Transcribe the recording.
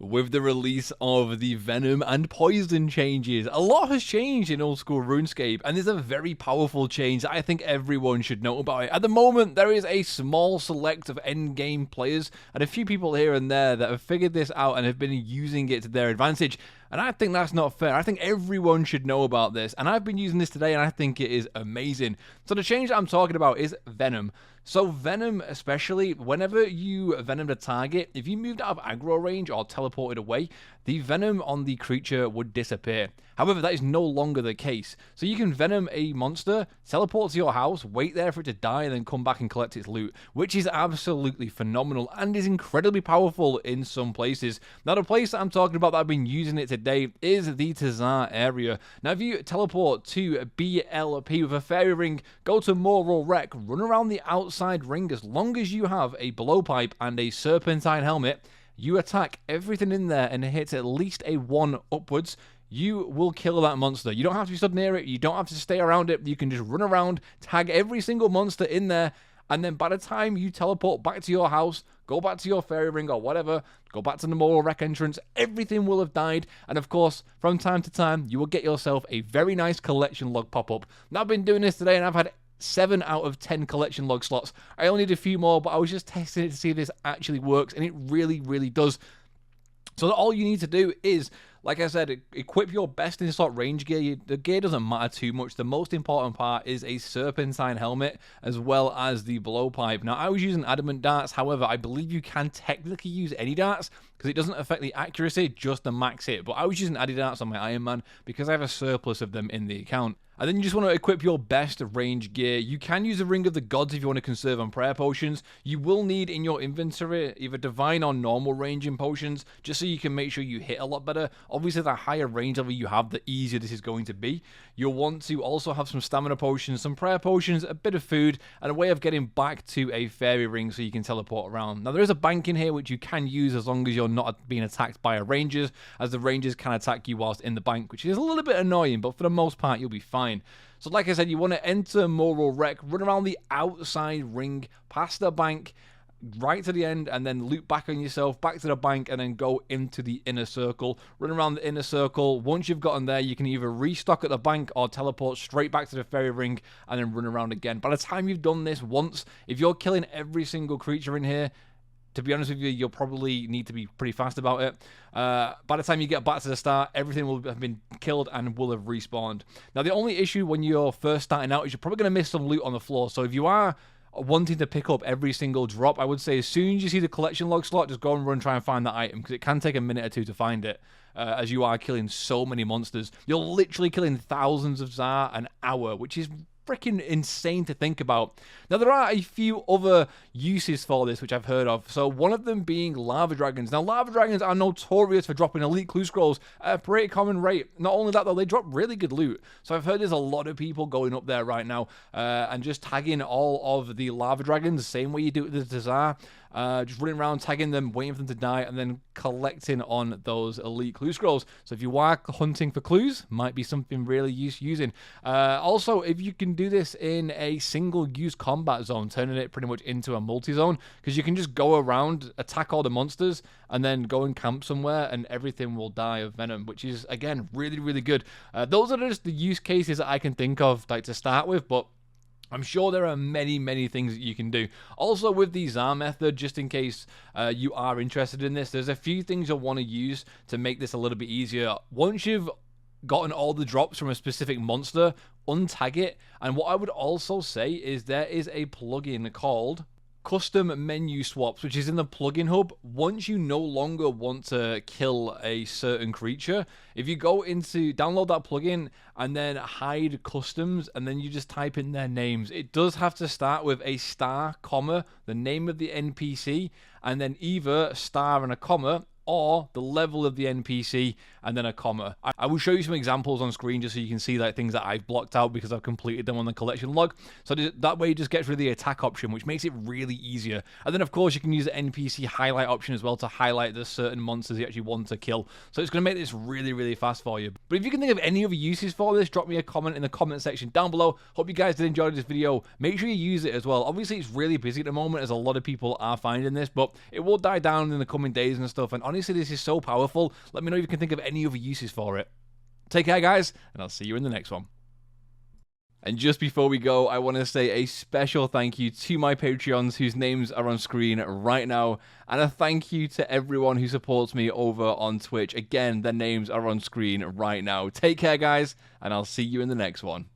With the release of the Venom and Poison changes, a lot has changed in old school RuneScape, and there's a very powerful change that I think everyone should know about it. At the moment, there is a small select of endgame players and a few people here and there that have figured this out and have been using it to their advantage. And I think that's not fair. I think everyone should know about this. And I've been using this today and I think it is amazing. So the change that I'm talking about is Venom. So Venom, especially, whenever you venomed a target, if you moved out of aggro range or teleported away, the venom on the creature would disappear. However, that is no longer the case. So you can venom a monster, teleport to your house, wait there for it to die, and then come back and collect its loot, which is absolutely phenomenal and is incredibly powerful in some places. Now, the place that I'm talking about that I've been using it today is the Tzhaar area. Now, if you teleport to BLP with a fairy ring, go to Moral Wreck, run around the outside ring, as long as you have a blowpipe and a serpentine helmet, you attack everything in there and it hits at least a 1 upwards, you will kill that monster. You don't have to be stood near it, you don't have to stay around it, you can just run around, tag every single monster in there, and then by the time you teleport back to your house, go back to your fairy ring or whatever, go back to the Moral Wreck entrance, everything will have died, and of course, from time to time, you will get yourself a very nice collection log pop-up. Now, I've been doing this today and I've had 7 out of 10 collection log slots. I only need a few more, but I was just testing it to see if this actually works, and it really, really does. So all you need to do is, like I said, equip your best in slot range gear. The gear doesn't matter too much. The most important part is a serpentine helmet as well as the blowpipe. Now, I was using adamant darts. However, I believe you can technically use any darts because it doesn't affect the accuracy, just the max hit. But I was using addy darts on my Iron Man because I have a surplus of them in the account. And then you just want to equip your best range gear. You can use a Ring of the Gods if you want to conserve on prayer potions. You will need in your inventory either divine or normal ranging potions, just so you can make sure you hit a lot better. Obviously, the higher range level you have, the easier this is going to be. You'll want to also have some stamina potions, some prayer potions, a bit of food, and a way of getting back to a fairy ring so you can teleport around. Now, there is a bank in here which you can use as long as you're not being attacked by a rangers, as the rangers can attack you whilst in the bank, which is a little bit annoying, but for the most part, you'll be fine. So like I said, you want to enter Moral Wreck, run around the outside ring, past the bank, right to the end, and then loop back on yourself, back to the bank, and then go into the inner circle. Run around the inner circle. Once you've gotten there, you can either restock at the bank or teleport straight back to the fairy ring and then run around again. By the time you've done this once, if you're killing every single creature in here, to be honest with you, you'll probably need to be pretty fast about it. By the time you get back to the start, everything will have been killed and will have respawned. Now, the only issue when you're first starting out is you're probably going to miss some loot on the floor. So if you are wanting to pick up every single drop, I would say as soon as you see the collection log slot, just go and run, try and find that item, because it can take a minute or two to find it, as you are killing so many monsters. You're literally killing thousands of Tzhaar an hour, which is freaking insane to think about. Now, there are a few other uses for this which I've heard of. So one of them being lava dragons. Now, lava dragons are notorious for dropping elite clue scrolls at a pretty common rate. Not only that, though, they drop really good loot. So I've heard there's a lot of people going up there right now and just tagging all of the lava dragons the same way you do with the Tzhaar. Just running around, tagging them, waiting for them to die, and then collecting on those elite clue scrolls. So if you are hunting for clues, might be something really using. Also, if you can do this in a single-use combat zone, turning it pretty much into a multi-zone, because you can just go around, attack all the monsters, and then go and camp somewhere, and everything will die of venom, which is, again, really, really good. Those are just the use cases that I can think of, like, to start with, but I'm sure there are many, many things that you can do. Also, with the Tzhaar method, just in case you are interested in this, there's a few things you'll want to use to make this a little bit easier. Once you've gotten all the drops from a specific monster, untag it. And what I would also say is there is a plugin called Custom Menu Swaps, which is in the plugin hub. Once you no longer want to kill a certain creature, if you go into download that plugin and then hide customs, and then you just type in their names, it does have to start with a star, comma, the name of the NPC, and then either a star and a comma, or the level of the NPC and then a comma. I will show you some examples on screen just so you can see like things that I've blocked out because I've completed them on the collection log. So that way it just gets rid of the attack option, which makes it really easier. And then of course you can use the NPC highlight option as well to highlight the certain monsters you actually want to kill. So it's going to make this really, really fast for you. But if you can think of any other uses for this, drop me a comment in the comment section down below. Hope you guys did enjoy this video. Make sure you use it as well. Obviously it's really busy at the moment as a lot of people are finding this, but it will die down in the coming days and stuff. And Honestly, this is so powerful. Let me know if you can think of any other uses for it. Take care, guys, and I'll see you in the next one. And just before we go, I want to say a special thank you to my Patreons whose names are on screen right now. And a thank you to everyone who supports me over on Twitch. Again, their names are on screen right now. Take care, guys, and I'll see you in the next one.